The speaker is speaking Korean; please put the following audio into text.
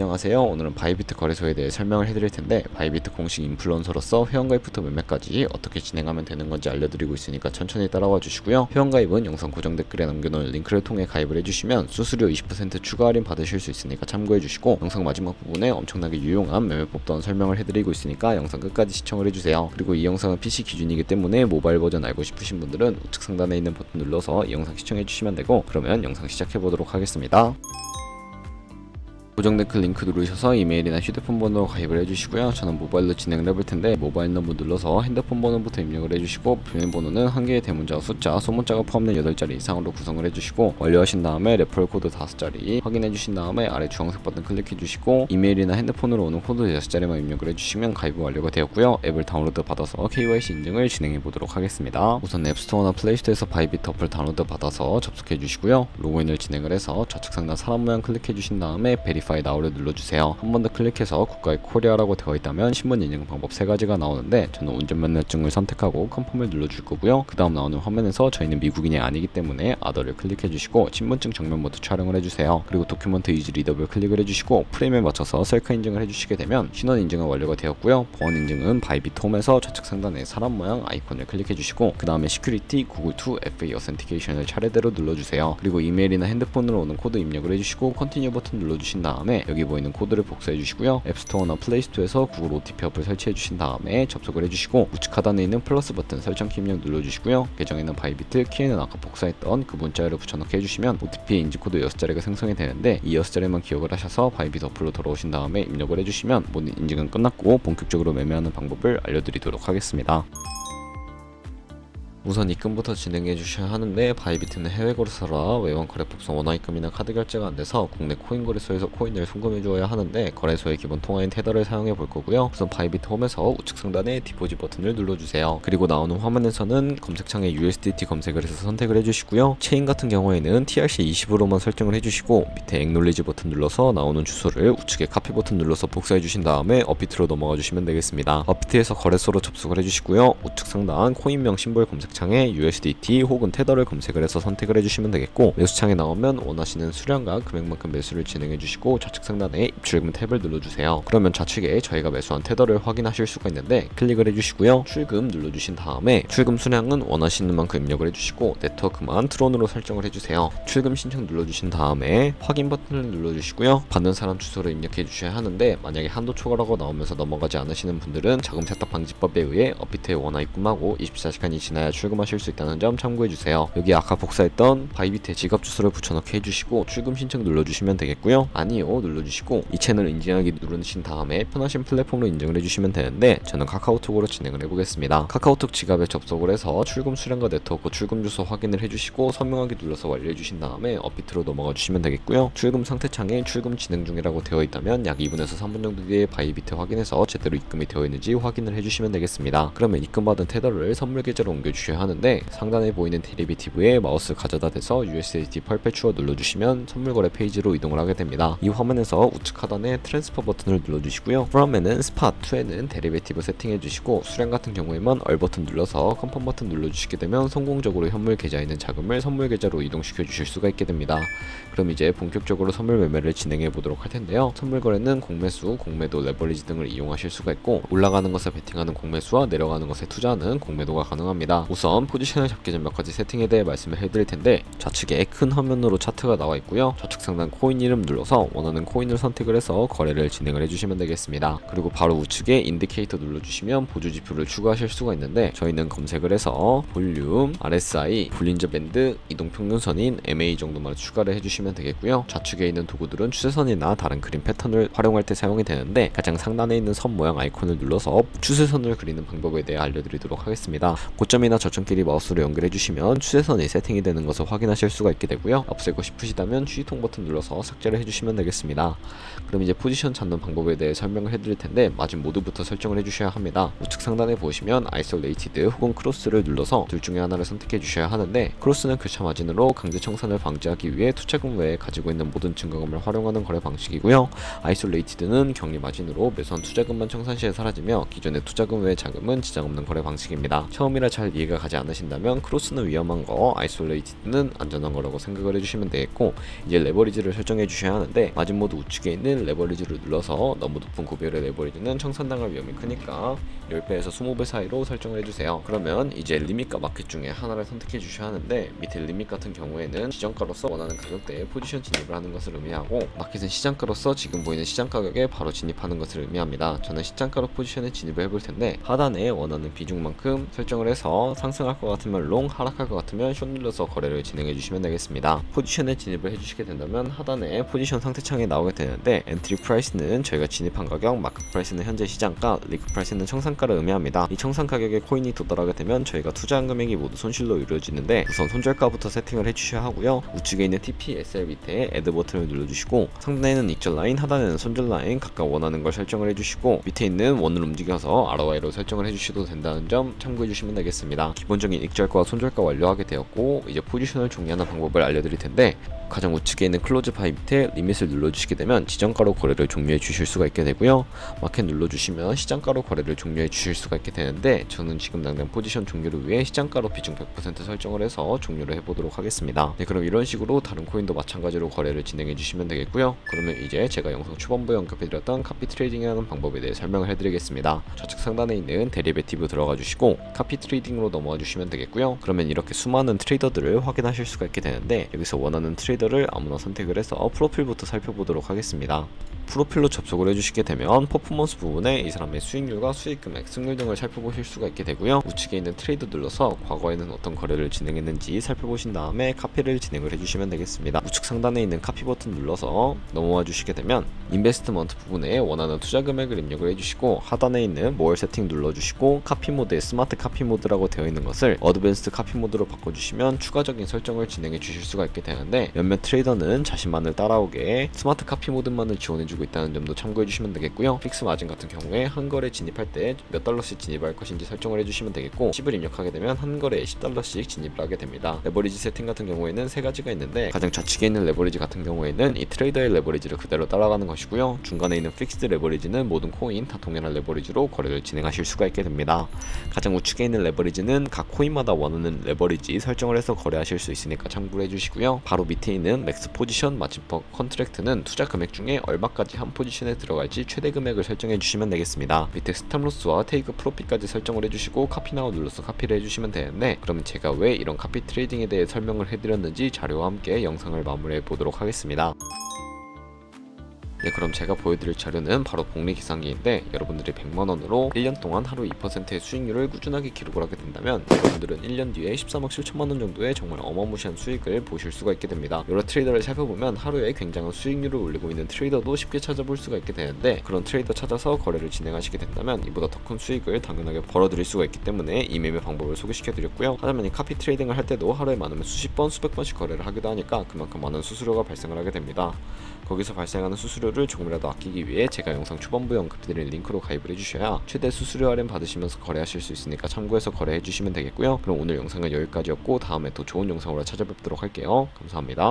안녕하세요. 오늘은 바이비트 거래소에 대해 설명을 해드릴 텐데, 바이비트 공식 인플루언서로서 회원가입부터 매매까지 어떻게 진행하면 되는 건지 알려드리고 있으니까 천천히 따라와 주시고요. 회원가입은 영상 고정 댓글에 남겨놓은 링크를 통해 가입을 해주시면 수수료 20% 추가 할인 받으실 수 있으니까 참고해 주시고, 영상 마지막 부분에 엄청나게 유용한 매매법 또한 설명을 해드리고 있으니까 영상 끝까지 시청을 해주세요. 그리고 이 영상은 PC 기준이기 때문에 모바일 버전 알고 싶으신 분들은 우측 상단에 있는 버튼 눌러서 이 영상 시청해 주시면 되고, 그러면 영상 시작해 보도록 하겠습니다. 고정 댓글 링크 누르셔서 이메일이나 휴대폰 번호로 가입을 해주시고요. 저는 모바일로 진행을 해볼 텐데, 모바일 넘버 눌러서 핸드폰 번호부터 입력을 해주시고, 비밀번호는 한 개의 대문자와 숫자, 소문자가 포함된 8자리 이상으로 구성을 해주시고, 완료하신 다음에 레퍼럴 코드 5자리 확인해주신 다음에 아래 주황색 버튼 클릭해주시고, 이메일이나 핸드폰으로 오는 코드 6자리만 입력을 해주시면 가입이 완료가 되었고요. 앱을 다운로드 받아서 KYC 인증을 진행해 보도록 하겠습니다. 우선 앱스토어나 플레이스토어에서 바이비트 어플 다운로드 받아서 접속해 주시고요. 로그인을 진행을 해서 좌측 상단 사람 모양 클릭해 주신 다음에 베리파이 나우를 눌러주세요. 한 번 더 클릭해서 국가의 코리아라고 되어 있다면 신분 인증 방법 3가지가 나오는데, 저는 운전면허증을 선택하고 컨펌을 눌러줄 거고요. 그 다음 나오는 화면에서 저희는 미국인이 아니기 때문에 아더를 클릭해 주시고, 신분증 정면 모두 촬영을 해주세요. 그리고 도큐먼트 이즈 리더블 클릭을 해주시고, 프레임에 맞춰서 셀카 인증을 해주시게 되면 신원 인증은 완료가 되었고요. 보안 인증은 바이비트 홈에서 좌측 상단에 사람 모양 아이콘을 클릭해 주시고, 그 다음에 시큐리티 구글2 FA 어센티케이션을 차례대로 눌러주세요. 그리고 이메일이나 핸드폰으로 오는 코드 입력을 해주시고, 컨티뉴 버튼 눌러주신 다음에 여기 보이는 코드를 복사해 주시고요. 앱스토어나 플레이스토어에서 구글 OTP 어플 설치해 주신 다음에 접속을 해주시고, 우측 하단에 있는 플러스 버튼 설정키 입력 눌러주시고요. 계정에는 바이비트, 키에는 아까 복사했던 그 문자열을 붙여넣기 해주시면 OTP 인증코드 6자리가 생성이 되는데, 이 6자리만 기억을 하셔서 바이비트 어플로 돌아오신 다음에 입력을 해주시면 모든 인증은 끝났고 본격적으로 매매하는 방법을 알려드리도록 하겠습니다. 우선 입금부터 진행해 주셔야 하는데, 바이비트는 해외 거래소라 외환 거래법상 원화 입금이나 카드 결제가 안 돼서 국내 코인 거래소에서 코인을 송금해 주어야 하는데, 거래소의 기본 통화인 테더를 사용해 볼 거고요. 우선 바이비트 홈에서 우측 상단에 디포짓 버튼을 눌러주세요. 그리고 나오는 화면에서는 검색창에 USDT 검색을 해서 선택을 해주시고요. 체인 같은 경우에는 TRC20으로만 설정을 해주시고, 밑에 액놀리지 버튼 눌러서 나오는 주소를 우측에 카피 버튼 눌러서 복사해 주신 다음에 업비트로 넘어가 주시면 되겠습니다. 업비트에서 거래소로 접속을 해주시고요. 우측 상단 코인명 심볼 검색 창에 USDT 혹은 테더를 검색을 해서 선택을 해주시면 되겠고, 매수창에 나오면 원하시는 수량과 금액만큼 매수를 진행해 주시고, 좌측 상단에 입출금 탭을 눌러주세요. 그러면 좌측에 저희가 매수한 테더를 확인하실 수가 있는데, 클릭을 해주시고요. 출금 눌러주신 다음에 출금 수량은 원하시는 만큼 입력을 해주시고, 네트워크만 트론으로 설정을 해주세요. 출금 신청 눌러주신 다음에 확인 버튼을 눌러주시고요. 받는 사람 주소를 입력해 주셔야 하는데, 만약에 한도 초과라고 나오면서 넘어가지 않으시는 분들은 자금 세탁 방지법에 의해 업비트에 원화 입금하고 24시간이 지나야 출금하실 수 있다는 점 참고해주세요. 여기 아까 복사했던 바이비트의 지갑 주소를 붙여넣기 해주시고, 출금 신청 눌러주시면 되겠고요. 아니요 눌러주시고, 이 채널 인증하기 누르신 다음에 편하신 플랫폼으로 인증을 해주시면 되는데, 저는 카카오톡으로 진행을 해보겠습니다. 카카오톡 지갑에 접속을 해서 출금 수량과 네트워크 출금 주소 확인을 해주시고, 서명하기 눌러서 완료해주신 다음에 업비트로 넘어가 주시면 되겠고요. 출금 상태창에 출금 진행 중이라고 되어 있다면 약 2분에서 3분 정도 뒤에 바이비트 확인해서 제대로 입금이 되어 있는지 확인을 해주시면 되겠습니다. 그러면 입금받은 테더를 선물 계좌로 옮겨주셔야 하는데, 상단에 보이는 데리비티브에 마우스 가져다 대서 USDT 펄페추어 눌러주시면 선물거래 페이지로 이동을 하게 됩니다. 이 화면에서 우측 하단에 트랜스퍼 버튼을 눌러주시고요. from에는 스팟, to에는 데리비티브 세팅해주시고, 수량 같은 경우에만 얼 버튼 눌러서 컨펌 버튼 눌러주시게 되면 성공적으로 현물 계좌에 있는 자금을 선물 계좌로 이동시켜 주실 수가 있게 됩니다. 그럼 이제 본격적으로 선물 매매를 진행해 보도록 할 텐데요. 선물 거래는 공매수, 공매도, 레버리지 등을 이용하실 수가 있고, 올라가는 것에 베팅하는 공매수와 내려가는 것에 투자하는 공매도가 가능합니다. 우선 포지션을 잡기 전 몇 가지 세팅에 대해 말씀을 해드릴 텐데, 좌측에 큰 화면으로 차트가 나와 있고요. 좌측 상단 코인 이름 눌러서 원하는 코인을 선택을 해서 거래를 진행을 해주시면 되겠습니다. 그리고 바로 우측에 인디케이터 눌러주시면 보조 지표를 추가하실 수가 있는데, 저희는 검색을 해서 볼륨, RSI, 볼린저 밴드, 이동평균선인 MA 정도만 추가를 해주시면 되겠고요. 좌측에 있는 도구들은 추세선이나 다른 그림 패턴을 활용할 때 사용이 되는데, 가장 상단에 있는 선 모양 아이콘을 눌러서 추세선을 그리는 방법에 대해 알려드리도록 하겠습니다. 고점이나 저점끼리 마우스로 연결해주시면 추세선이 세팅이 되는 것을 확인하실 수가 있게 되고요. 없애고 싶으시다면 휴지통 버튼 눌러서 삭제를 해주시면 되겠습니다. 그럼 이제 포지션 잡는 방법에 대해 설명을 해드릴 텐데, 마진 모드부터 설정을 해주셔야 합니다. 우측 상단에 보시면 아이솔레이티드 혹은 크로스를 눌러서 둘 중에 하나를 선택해 주셔야 하는데, 크로스는 교차 마진으로 강제 청산을 방지하기 위해 투자금 외에 가지고 있는 모든 증거금을 활용하는 거래 방식이고요. 아이솔레이티드는 격리 마진으로 매수한 투자금만 청산 시에 사라지며, 기존의 투자금 외의 자금은 지장 없는 거래 방식입니다. 처음이라 잘 이해가 가지 않으신다면 크로스는 위험한 거, 아이솔레이티드는 안전한 거라고 생각을 해주시면 되겠고, 이제 레버리지를 설정해 주셔야 하는데 마진 모드 우측에 있는 레버리지를 눌러서 너무 높은 구별의 레버리지는 청산당할 위험이 크니까 10배에서 20배 사이로 설정을 해주세요. 그러면 이제 리밋과 마켓 중에 하나를 선택해 주셔야 하는데, 밑에 리밋 같은 경우에는 시장가로서 원하는 가격대에 포지션 진입을 하는 것을 의미하고, 마켓은 시장가로서 지금 보이는 시장 가격에 바로 진입하는 것을 의미합니다. 저는 시장가로 포지션에 진입을 해볼 텐데, 하단에 원하는 비중만큼 설정을 해서 상승할 것 같으면 롱, 하락할 것 같으면 숏 눌러서 거래를 진행해 주시면 되겠습니다. 포지션에 진입을 해주시게 된다면 하단에 포지션 상태창에 나오게 되는데, 엔트리 프라이스는 저희가 진입한 가격, 마크 프라이스는 현재 시장가, 리그 프라이스는 청산가를 의미합니다. 이 청산 가격에 코인이 도달하게 되면 저희가 투자한 금액이 모두 손실로 이루어지는데, 우선 손절가부터 세팅을 해주셔야 하고요. 우측에 있는 TP, SL 밑에 애드 버튼을 눌러주시고, 상단에는 익절 라인, 하단에는 손절 라인 각각 원하는 걸 설정을 해주시고, 밑에 있는 원을 움직여서 ROI로 설정을 해주셔도 된다는 점 참고해 주시면 되겠습니다. 기본적인 익절과 손절가 완료하게 되었고, 이제 포지션을 종료하는 방법을 알려드릴 텐데, 가장 우측에 있는 클로즈 바이 밑에 리밋을 눌러주시게 되면 지정가로 거래를 종료해 주실 수가 있게 되고요. 마켓 눌러주시면 시장가로 거래를 종료해 주실 수가 있게 되는데, 저는 지금 당장 포지션 종료를 위해 시장가로 비중 100% 설정을 해서 종료를 해보도록 하겠습니다. 네, 그럼 이런 식으로 다른 코인도 마찬가지로 거래를 진행해 주시면 되겠고요. 그러면 이제 제가 영상 초반부에 언급해드렸던 카피 트레이딩이라는 방법에 대해 설명을 해드리겠습니다. 좌측 상단에 있는 데리베티브 들어가 주시고 카피 트레이딩으로 넘어와 주시면 되겠고요. 그러면 이렇게 수많은 트레이더들을 확인하실 수가 있게 되는데, 여기서 원하는 트레이더를 아무나 선택을 해서 프로필부터 살펴보도록 하겠습니다. 프로필로 접속을 해주시게 되면 퍼포먼스 부분에 이 사람의 수익률과 수익금액, 승률 등을 살펴보실 수가 있게 되고요. 우측에 있는 트레이드 눌러서 과거에는 어떤 거래를 진행했는지 살펴보신 다음에 카피를 진행을 해주시면 되겠습니다. 우측 상단에 있는 카피 버튼 눌러서 넘어와 주시게 되면 인베스트먼트 부분에 원하는 투자 금액을 입력을 해주시고, 하단에 있는 모얼 세팅 눌러주시고 카피 모드에 스마트 카피 모드라고 되어 있는 것을 어드밴스드 카피 모드로 바꿔주시면 추가적인 설정을 진행해 주실 수가 있게 되는데, 몇몇 트레이더는 자신만을 따라오게 스마트 카피 모드만을 지원해주고 있다는 점도 참고해 주시면 되겠고요. 픽스 마진 같은 경우에 한 거래 진입할 때 몇 달러씩 진입할 것인지 설정을 해주시면 되겠고, 10을 입력하게 되면 한 거래에 10달러씩 진입을 하게 됩니다. 레버리지 세팅 같은 경우에는 세 가지가 있는데, 가장 좌측에 있는 레버리지 같은 경우에는 이 트레이더의 레버리지를 그대로 따라가는 것이고요. 중간에 있는 픽스드 레버리지는 모든 코인 다 동일한 레버리지로 거래를 진행하실 수가 있게 됩니다. 가장 우측에 있는 레버리지는 각 코인마다 원하는 레버리지 설정을 해서 거래하실 수 있으니까 참고를 해주시고요. 바로 밑에 있는 맥스 포지션 마진퍼 컨트랙트는 투자 금액 중에 얼마까지 한 포지션에 들어갈지 최대 금액을 설정해 주시면 되겠습니다. 밑에 스탑로스와 테이크 프로핏까지 설정을 해주시고 카피 나우 눌러서 카피를 해주시면 되는데, 그러면 제가 왜 이런 카피 트레이딩에 대해 설명을 해드렸는지 자료와 함께 영상을 마무리해 보도록 하겠습니다. 네, 그럼 제가 보여드릴 자료는 바로 복리계산기인데, 여러분들이 100만원으로 1년 동안 하루 2%의 수익률을 꾸준하게 기록을 하게 된다면 여러분들은 1년 뒤에 13억 7천만원 정도의 정말 어마무시한 수익을 보실 수가 있게 됩니다. 여러 트레이더를 살펴보면 하루에 굉장한 수익률을 올리고 있는 트레이더도 쉽게 찾아볼 수가 있게 되는데, 그런 트레이더 찾아서 거래를 진행하시게 된다면 이보다 더 큰 수익을 당연하게 벌어들일 수가 있기 때문에 이 매매 방법을 소개시켜드렸고요. 하지만 이 카피 트레이딩을 할 때도 하루에 많으면 수십 번, 수백 번씩 거래를 하기도 하니까 그만큼 많은 수수료가 발생을 하게 됩니다. 거기서 발생하는 수수료를 조금이라도 아끼기 위해 제가 영상 초반부에 언급드린 링크로 가입을 해주셔야 최대 수수료 할인 받으시면서 거래하실 수 있으니까 참고해서 거래해주시면 되겠고요. 그럼 오늘 영상은 여기까지였고, 다음에 또 좋은 영상으로 찾아뵙도록 할게요. 감사합니다.